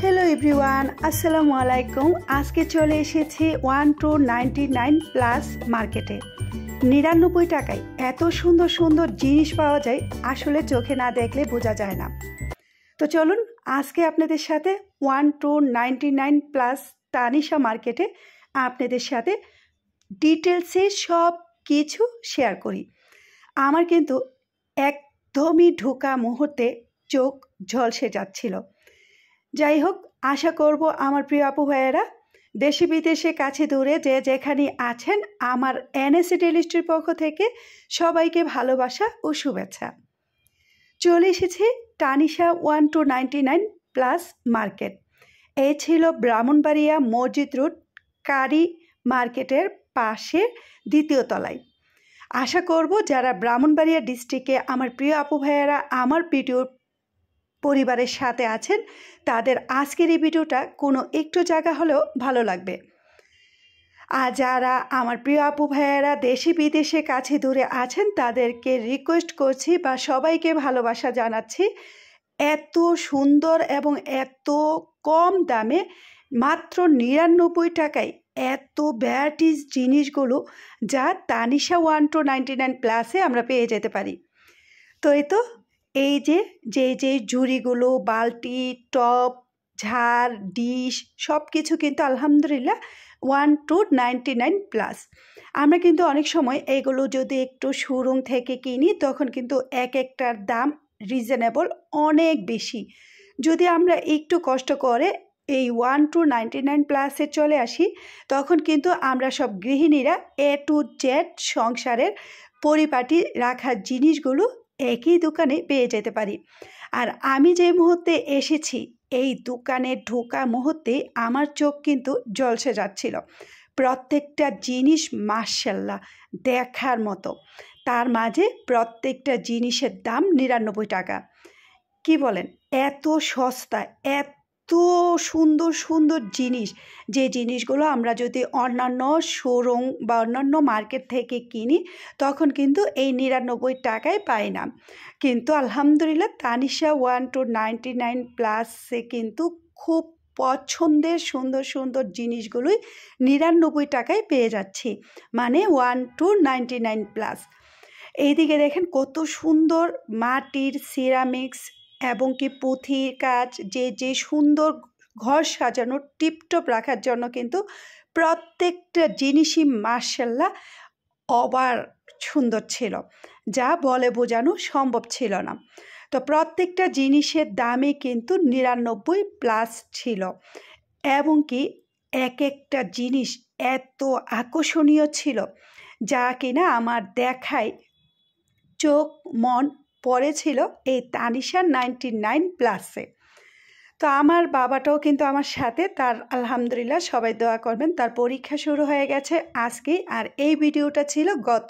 Hello everyone, আসসালামু আলাইকুম। আজকে চলে এসেছি 1299 প্লাস মার্কেটে। 99 টাকায় এত সুন্দর সুন্দর জিনিস পাওয়া যায়, আসলে চোখে না দেখলে বোঝা যায় না। তো চলুন আজকে আপনাদের সাথে 1299 প্লাস তানিশা মার্কেটে আপনাদের সাথে ডিটেলসে সব কিছু শেয়ার করি। আমার কিন্তু একদমই ঢোকা মুহূর্তে চোখ ঝলসে যাচ্ছিল। যাই হোক, আশা করব আমার প্রিয় আপু ভাইয়েরা দেশে বিদেশে কাছে দূরে যে যেখানে আছেন, আমার এনএসি টেলিস্ট্রির পক্ষ থেকে সবাইকে ভালোবাসা ও শুভেচ্ছা। চলে এসেছি তানিশা 1299 প্লাস মার্কেট। এই ছিল ব্রাহ্মণবাড়িয়া মসজিদ রোড কারি মার্কেটের পাশে দ্বিতীয় তলায়। আশা করব যারা ব্রাহ্মণবাড়িয়া ডিস্ট্রিক্টে আমার প্রিয় আপু ভাইয়েরা আমার ভিডিও পরিবারের সাথে আছেন, তাদের আজকের এই ভিডিওটা কোনো একটু জায়গা হলেও ভালো লাগবে। আর যারা আমার প্রিয় আপু ভাইয়েরা দেশে বিদেশে কাছে দূরে আছেন, তাদেরকে রিকোয়েস্ট করছি বা সবাইকে ভালোবাসা জানাচ্ছি, এত সুন্দর এবং এত কম দামে মাত্র 99 টাকায় এত ভ্যারাইটিস জিনিসগুলো যা তানিশা 1299 প্লাসে আমরা পেয়ে যেতে পারি। তো এই যে ঝুড়িগুলো, বালতি, টপ, ঝাড়, ডিশ সব কিছু কিন্তু আলহামদুলিল্লাহ 1299 প্লাস। আমরা কিন্তু অনেক সময় এগুলো যদি একটু শোরুম থেকে কিনি, তখন কিন্তু এক একটার দাম রিজনেবল অনেক বেশি। যদি আমরা একটু কষ্ট করে এই 1299 প্লাসে চলে আসি, তখন কিন্তু আমরা সব গৃহিণীরা A to Z সংসারের পরিপাটি রাখার জিনিসগুলো একই দোকানে পেয়ে যেতে পারি। আর আমি যে মুহূর্তে এসেছি, এই দোকানে ঢোকা মুহূর্তে আমার চোখ কিন্তু ঝলসে যাচ্ছিল। প্রত্যেকটা জিনিস মাশাআল্লাহ দেখার মতো, তার মাঝে প্রত্যেকটা জিনিসের দাম 99 টাকা। কি বলেন, এত সস্তা, এত সুন্দর সুন্দর জিনিস, যে জিনিসগুলো আমরা যদি অন্যান্য শোরুম বা অন্যান্য মার্কেট থেকে কিনি, তখন কিন্তু এই 99 টাকায় পাই না। কিন্তু আলহামদুলিল্লাহ তানিশা 1299 প্লাসে কিন্তু খুব পছন্দের সুন্দর সুন্দর জিনিসগুলোই 99 টাকায় পেয়ে যাচ্ছি, মানে 1299 প্লাস। এইদিকে দেখেন কত সুন্দর মাটির সিরামিক্স এবং কি পুঁথির কাজ, যে সুন্দর ঘর সাজানো টিপটপ রাখার জন্য কিন্তু প্রত্যেকটা জিনিসই মাশাআল্লাহ অবার সুন্দর ছিল, যা বলে বোঝানো সম্ভব ছিল না। তো প্রত্যেকটা জিনিসের দামই কিন্তু 99 প্লাস ছিল, এবং কি এক একটা জিনিস এত আকর্ষণীয় ছিল যা কিনা আমার দেখায় চোখ মন পড়েছিল এই তানিশা 99 প্লাসে। তো আমার বাবাটাও কিন্তু আমার সাথে, তার আলহামদুলিল্লাহ সবাই দোয়া করবেন, তার পরীক্ষা শুরু হয়ে গেছে আজকেই। আর এই ভিডিওটা ছিল গত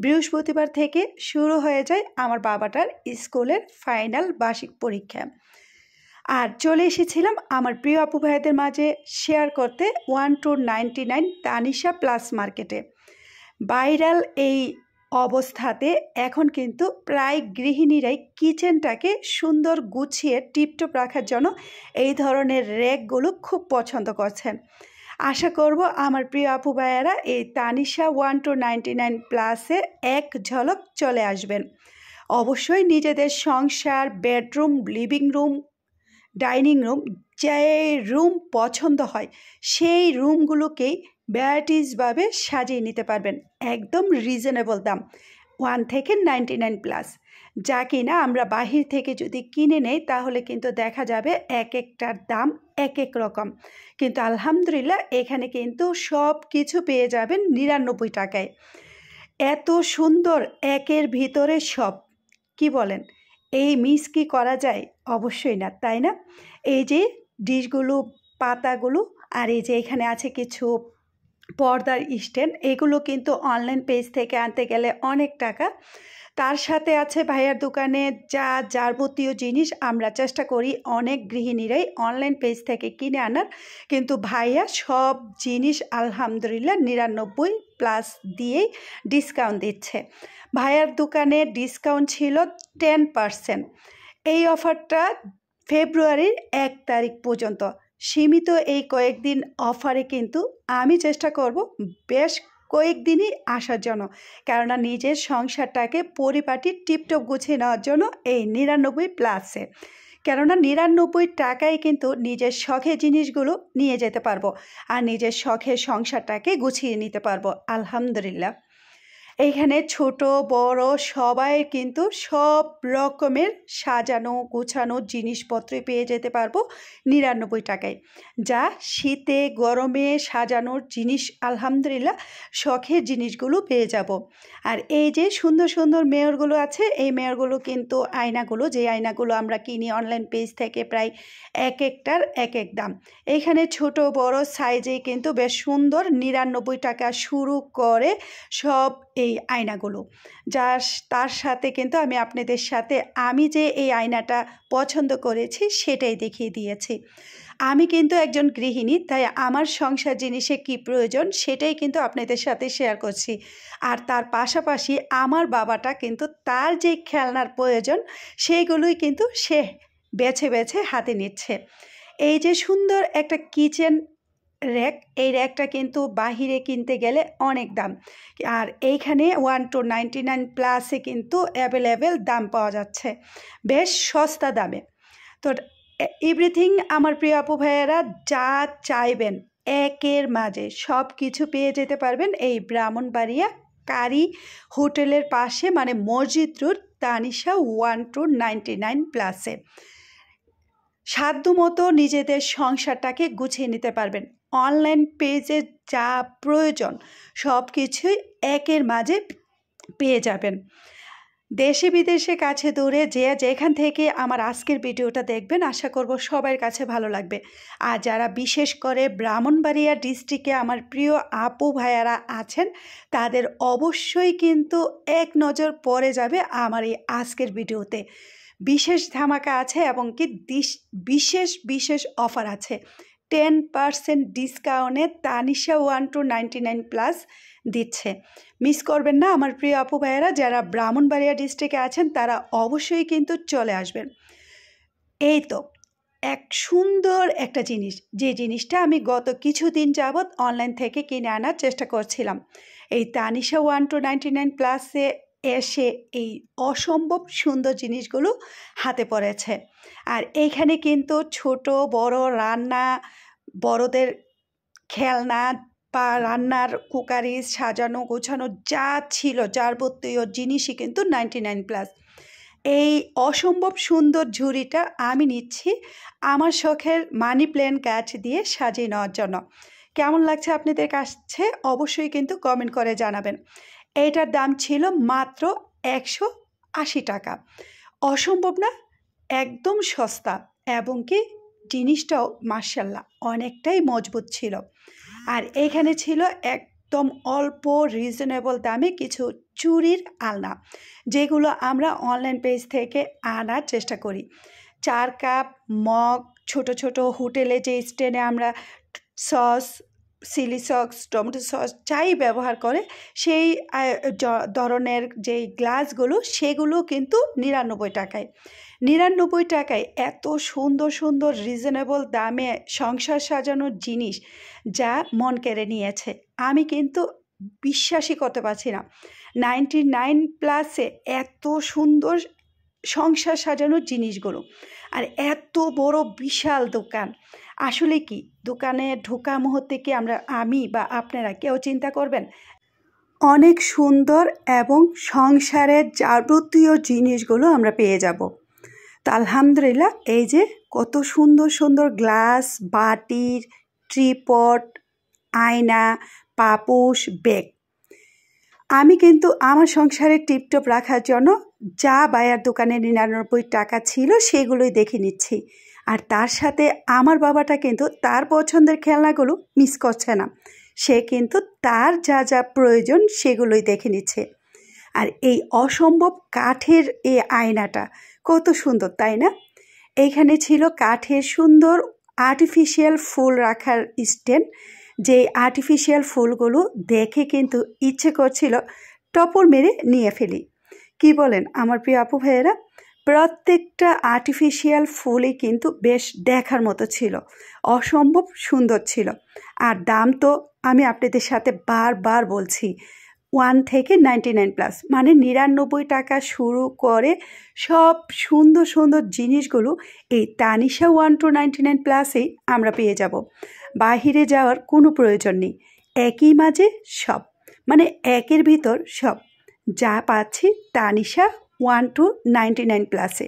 বৃহস্পতিবার থেকে শুরু হয়ে যায় আমার বাবাটার স্কুলের ফাইনাল বার্ষিক পরীক্ষা। আর চলে এসেছিলাম আমার প্রিয় আপু ভাইদের মাঝে শেয়ার করতে 1299 তানিশা প্লাস মার্কেটে। ভাইরাল এই অবস্থাতে এখন কিন্তু প্রায় গৃহিণীরাই কিচেনটাকে সুন্দর গুছিয়ে টিপটপ রাখার জন্য এই ধরনের র্যাকগুলো খুব পছন্দ করছেন। আশা করব আমার প্রিয় আপু ভাইয়েরা এই তানিশা 1299 প্লাসে এক ঝলক চলে আসবেন। অবশ্যই নিজেদের সংসার, bedroom, living room, dining room, যে রুম পছন্দ হয় সেই রুমগুলোকেই ভ্যারাইটিসভাবে সাজিয়ে নিতে পারবেন একদম রিজনেবল দাম 1 থেকে 99 প্লাস। যা কিনা আমরা বাহির থেকে যদি কিনে নেই, তাহলে কিন্তু দেখা যাবে এক একটার দাম এক এক রকম, কিন্তু আলহামদুলিল্লাহ এখানে কিন্তু সব কিছু পেয়ে যাবেন 99 টাকায়। এত সুন্দর, একের ভিতরে সব। কি বলেন, এই মিস কি করা যায়? অবশ্যই না, তাই না? এই যে ডিশগুলো, পাতাগুলো, আর এই যে এখানে আছে কিছু পর্দার স্ট্যান্ড, এগুলো কিন্তু অনলাইন পেজ থেকে আনতে গেলে অনেক টাকা। তার সাথে আছে ভাইয়ার দোকানে যা যাবতীয় জিনিস আমরা চেষ্টা করি অনেক গৃহিণীরাই অনলাইন পেজ থেকে কিনে আনার, কিন্তু ভাইয়া সব জিনিস আলহামদুলিল্লাহ 99 প্লাস দিয়েই ডিসকাউন্ট দিচ্ছে। ভাইয়ার দোকানে ডিসকাউন্ট ছিল 10%। এই অফারটা ফেব্রুয়ারির 1 তারিখ পর্যন্ত সীমিত এই কয়েকদিন অফারে কিন্তু আমি চেষ্টা করব বেশ কয়েকদিনই আসার জন্য, কেননা নিজের সংসারটাকে পরিপাটি টিপটপ গুছিয়ে নেওয়ার জন্য এই 99+এ। কেননা 99 টাকায় কিন্তু নিজের শখের জিনিসগুলো নিয়ে যেতে পারবো আর নিজের শখের সংসারটাকে গুছিয়ে নিতে পারবো আলহামদুলিল্লাহ। এইখানে ছোট বড় সবাই কিন্তু সব রকমের সাজানো গোছানো জিনিসপত্রই পেয়ে যেতে পারবো 99 টাকায়, যা শীতে গরমে সাজানোর জিনিস আলহামদুলিল্লাহ শখের জিনিসগুলো পেয়ে যাব। আর এই যে সুন্দর সুন্দর মেয়রগুলো আছে, এই মেয়রগুলো কিন্তু আয়নাগুলো, যে আয়নাগুলো আমরা কিনি অনলাইন পেজ থেকে, প্রায় এক একটার এক এক দাম। এইখানে ছোট বড় সাইজে কিন্তু বেশ সুন্দর 99 টাকা শুরু করে সব এই আয়নাগুলো, তার সাথে কিন্তু আমি আপনাদের সাথে আমি যে এই আয়নাটা পছন্দ করেছি সেটাই দেখিয়ে দিয়েছি। আমি কিন্তু একজন গৃহিণী, তাই আমার সংসার জিনিসে কি প্রয়োজন সেটাই কিন্তু আপনাদের সাথে শেয়ার করছি। আর তার পাশাপাশি আমার বাবাটা কিন্তু তার যে খেলনার প্রয়োজন সেইগুলোই কিন্তু সে বেছে বেছে হাতে নিচ্ছে। এই যে সুন্দর একটা কিচেন র্যাক, এই র্যাকটা কিন্তু বাহিরে কিনতে গেলে অনেক দাম, আর এইখানে 1299+এ কিন্তু অ্যাভেলেবেল দাম পাওয়া যাচ্ছে বেশ সস্তা দামে। তো এভরিথিং আমার প্রিয় আপু ভাইয়েরা যা চাইবেন একের মাঝে সব কিছু পেয়ে যেতে পারবেন এই ব্রাহ্মণবাড়িয়া কারি হোটেলের পাশে, মানে মসজিদ রোড, তানিশা 1299+এ। সাধ্যমতো নিজেদের সংসারটাকে গুছিয়ে নিতে পারবেন। অনলাইন পেজে যা প্রয়োজন সব কিছুই একের মাঝে পেয়ে যাবেন। দেশে বিদেশে কাছে দূরে যে যেখান থেকে আমার আজকের ভিডিওটা দেখবেন, আশা করব সবার কাছে ভালো লাগবে। আর যারা বিশেষ করে ব্রাহ্মণবাড়িয়া ডিস্ট্রিক্টে আমার প্রিয় আপু ভাইয়ারা আছেন, তাদের অবশ্যই কিন্তু এক নজর পড়ে যাবে আমার এই আজকের ভিডিওতে। বিশেষ ধামাকা আছে এবং কি বিশেষ বিশেষ অফার আছে। 10% ডিসকাউন্টে তানিশা 1299+ দিচ্ছে। মিস করবেন না আমার প্রিয় আপু ভাইয়েরা, যারা ব্রাহ্মণবাড়িয়া ডিস্ট্রিক্টে আছেন তারা অবশ্যই কিন্তু চলে আসবেন। এই তো এক সুন্দর একটা জিনিস, যে জিনিসটা আমি গত কিছুদিন যাবৎ অনলাইন থেকে কিনে আনার চেষ্টা করছিলাম, এই তানিশা 1299+এ এসে এই অসম্ভব সুন্দর জিনিসগুলো হাতে পড়েছে। আর এইখানে কিন্তু ছোট বড় রান্না, বড়দের খেলনা বা রান্নার কুকারি সাজানো গোছানো যা ছিল যাবতীয় জিনিসই কিন্তু 99+। এই অসম্ভব সুন্দর ঝুড়িটা আমি নিচ্ছি আমার শখের মানি প্ল্যান্ট গাছ দিয়ে সাজিয়ে নেওয়ার জন্য। কেমন লাগছে আপনাদের কাছে অবশ্যই কিন্তু কমেন্ট করে জানাবেন। এইটার দাম ছিল মাত্র 180 টাকা। অসম্ভব না, একদম সস্তা, এবং কি জিনিসটাও মাশাআল্লাহ অনেকটাই মজবুত ছিল। আর এখানে ছিল একদম অল্প রিজনেবল দামে কিছু চুড়ির আলনা, যেগুলো আমরা অনলাইন পেজ থেকে আনার চেষ্টা করি। 4 কাপ মগ, ছোট ছোট হোটেলে যে স্ট্যান্ডে আমরা sauce, chilli sauce, tomato sauce যাই ব্যবহার করে সেই ধরনের যেই গ্লাসগুলো, সেগুলো কিন্তু 99 টাকায়। 99 টাকায় এত সুন্দর সুন্দর রিজনেবল দামে সংসার সাজানোর জিনিস যা মন কেড়ে নিয়েছে, আমি কিন্তু বিশ্বাসই করতে পারছি না। 99+এ এত সুন্দর সংসার সাজানোর জিনিসগুলো, আর এত বড় বিশাল দোকান। আসলে কি দোকানে ঢোকা মুহূর্তে কি আমি বা আপনারা কেউ চিন্তা করবেন অনেক সুন্দর এবং সংসারের যাবতীয় জিনিসগুলো আমরা পেয়ে যাব। তো আলহামদুলিল্লাহ, এই যে কত সুন্দর সুন্দর গ্লাস, বাটির, ট্রিপড, আয়না, পাপোশ, ব্যাগ। আমি কিন্তু আমার সংসারে টিপটপ রাখার জন্য যা বায়ার দোকানে 99 টাকা ছিল সেগুলোই দেখে নিচ্ছি। আর তার সাথে আমার বাবাটা কিন্তু তার পছন্দের খেলনাগুলো মিস করছে না, সে কিন্তু তার যা যা প্রয়োজন সেগুলোই দেখে নিচ্ছে। আর এই অসম্ভব কাঠের এই আয়নাটা কত সুন্দর, তাই না? এইখানে ছিল কাঠের সুন্দর আর্টিফিশিয়াল ফুল রাখার স্ট্যান্ড, যে আর্টিফিশিয়াল ফুলগুলো দেখে কিন্তু ইচ্ছে করছিল টপর মেরে নিয়ে ফেলি। কি বলেন আমার প্রিয় আপু ভাইয়েরা? প্রত্যেকটা আর্টিফিশিয়াল ফুলই কিন্তু বেশ দেখার মতো ছিল, অসম্ভব সুন্দর ছিল। আর দাম তো আমি আপনাদের সাথে বারবার বলছি, 1 থেকে 99 প্লাস, মানে 99 টাকা শুরু করে সব সুন্দর সুন্দর জিনিসগুলো এই তানিশা 1299 প্লাসেই আমরা পেয়ে যাব। বাহিরে যাওয়ার কোনো প্রয়োজন নেই, একই মাঝে সব, মানে একের ভিতর সব যা পাচ্ছি তানিশা 1299 প্লাসে।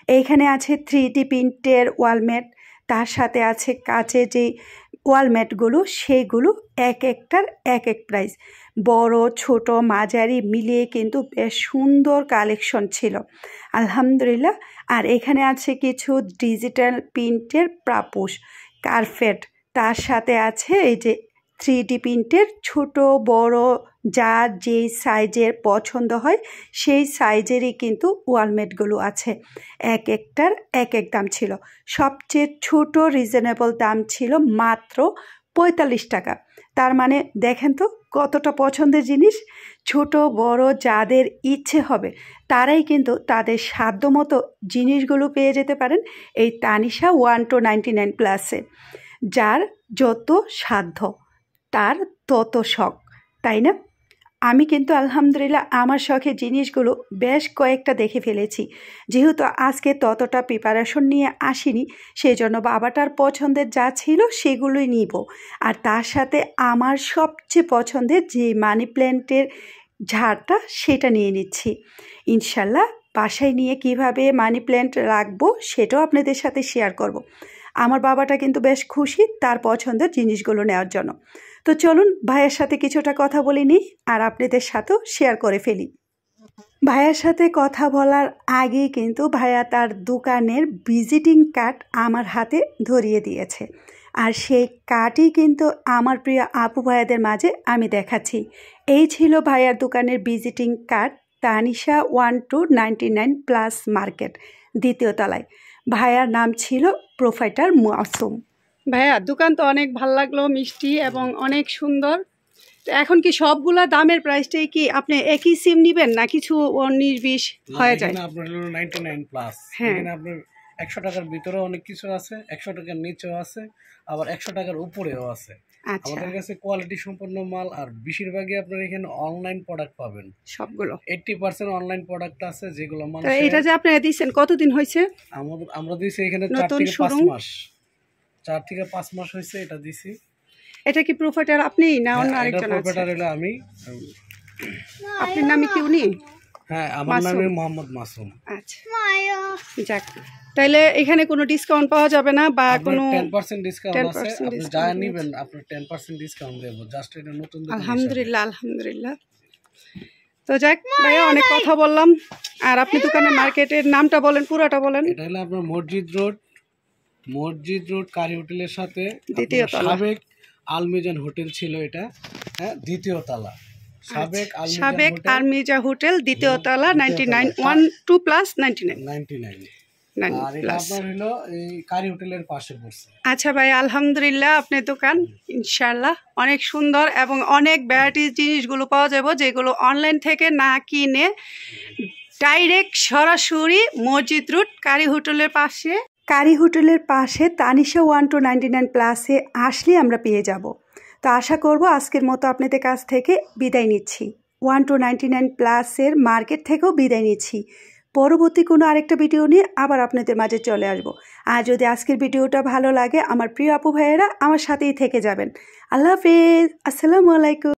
এইখানে আছে 3D প্রিন্টের ওয়ালমেট, তার সাথে আছে কাচের যে ওয়ালমেটগুলো, সেইগুলো এক একটার এক এক প্রাইস, বড় ছোট মাঝারি মিলিয়ে কিন্তু বেশ সুন্দর কালেকশন ছিল আলহামদুলিল্লাহ। আর এখানে আছে কিছু ডিজিটাল প্রিন্টের পাপোশ, কার্পেট, তার সাথে আছে এই যে 3D প্রিন্টের ছোট বড় যার যেই সাইজের পছন্দ হয় সেই সাইজেরই কিন্তু ওয়ালমেটগুলো আছে। এক একটার এক এক দাম ছিল। সবচেয়ে ছোট রিজনেবল দাম ছিল মাত্র 45 টাকা। তার মানে দেখেন তো কতটা পছন্দের জিনিস। ছোট বড় যাদের ইচ্ছে হবে তারাই কিন্তু তাদের সাধ্যমতো জিনিসগুলো পেয়ে যেতে পারেন এই তানিশা 1299 প্লাসে। যার যত সাধ্য তার তত শখ, তাই না? আমি কিন্তু আলহামদুলিল্লাহ আমার শখের জিনিসগুলো বেশ কয়েকটা দেখে ফেলেছি। যেহেতু আজকে ততটা প্রিপারেশন নিয়ে আসিনি, সেই জন্য বাবাটার পছন্দের যা ছিল সেগুলোই নিব। আর তার সাথে আমার সবচেয়ে পছন্দের যে মানি প্ল্যান্টের ঝাড়টা সেটা নিয়ে নিচ্ছি। ইনশাল্লাহ বাসায় নিয়ে কিভাবে মানি প্ল্যান্ট রাখবো সেটাও আপনাদের সাথে শেয়ার করব। আমার বাবাটা কিন্তু বেশ খুশি তার পছন্দের জিনিসগুলো নেওয়ার জন্য। তো চলুন ভাইয়ের সাথে কিছুটা কথা বলে নিই আর আপনাদের সাথেও শেয়ার করে ফেলি। ভাইয়ের সাথে কথা বলার আগেই কিন্তু ভাইয়া তার দোকানের ভিজিটিং কার্ড আমার হাতে ধরিয়ে দিয়েছে। আর সেই কার্ডই কিন্তু আমার প্রিয় আপু ভাইয়াদের মাঝে আমি দেখাচ্ছি। এই ছিল ভাইয়ার দোকানের visiting card, Tanisha 1299 plus market, দ্বিতীয় তলায়। ভাইয়ার নাম ছিল প্রোফাইটার মাসুম। ভাইয়া দোকান তো অনেক ভালো লাগলো, মিষ্টি এবং অনেক সুন্দর। তো এখন কি সবগুলা দামের প্রাইসটাই কি আপনি একই সিম নেবেন না কিছু 19-20 হয়ে যায়? আপনার 99 প্লাস, এখানে আপনার 100 টাকার ভিতরে অনেক কিছু আছে, 100 টাকার নিচেও আছে, আবার 100 টাকার উপরেও আছে। আমাদের কাছে কোয়ালিটি সম্পন্ন মাল, আর বেশিরভাগই আপনার এখানে অনলাইন প্রোডাক্ট পাবেন। সবগুলো 80% অনলাইন প্রোডাক্ট আছে, যেগুলো মানুষ। এটা যে আপনি দিয়েছেন কতদিন হয়েছে? আমরা দিয়েছি এখানে 4 থেকে 5 মাস, 4 থেকে 5 মাস হয়েছে এটা দিছি। এটা কি প্রোফাইটার আপনি না অন্য আরেকজন আছে? প্রোফাইটার হলো আমি। আপনার নাম কি উনি? হ্যাঁ, আমার নাম মোহাম্মদ মাসুম। আচ্ছা, যাক, তাহলে এখানে কোনো ডিসকাউন্ট পাওয়া যাবে না বা কোনো 10% ডিসকাউন্ট আছে? আপনি যা নেবেন আপনার 10% ডিসকাউন্ট দেব। জাস্ট এটা নতুন দোকান। আলহামদুলিল্লাহ আলহামদুলিল্লাহ। তো যাক ভাইয়া, অনেক কথা বললাম। আর আপনি দোকানের মার্কেটের নামটা বলেন, পুরোটা বলেন। এটা হলো আপনার মসজিদ রোড কারি হোটেলের সাথে দ্বিতীয় তলা। সাবেক আলমিজান হোটেল ছিল এটা, হ্যাঁ, দ্বিতীয় তলা। সাবেক আলমিজা হোটেল, দ্বিতীয় তলা, 99 12 প্লাস 99। আর এটা আপনার হলো এই কারি হোটেলের পাশে পড়ছে। আচ্ছা ভাই, আলহামদুলিল্লাহ আপনার দোকান ইনশাআল্লাহ অনেক সুন্দর এবং অনেক ভ্যারাইটিস জিনিসগুলো পাওয়া যাবে, যেগুলো অনলাইন থেকে না কিনে ডাইরেক্ট সরাসরি মসজিদ রোড কারি হোটেলের পাশে তানিশা 1299 প্লাসে আসলে আমরা পেয়ে যাব। তো আশা করব আজকের মতো আপনাদের কাছ থেকে বিদায় নিচ্ছি। 1299 প্লাসের মার্কেট থেকেও বিদায় নিচ্ছি। পরবর্তী কোনো আরেকটা ভিডিও নিয়ে আবার আপনাদের মাঝে চলে আসব। আর যদি আজকের ভিডিওটা ভালো লাগে আমার প্রিয় আপু ভাইয়েরা আমার সাথেই থেকে যাবেন। আল্লাহ হাফেজ, আসসালামু আলাইকুম।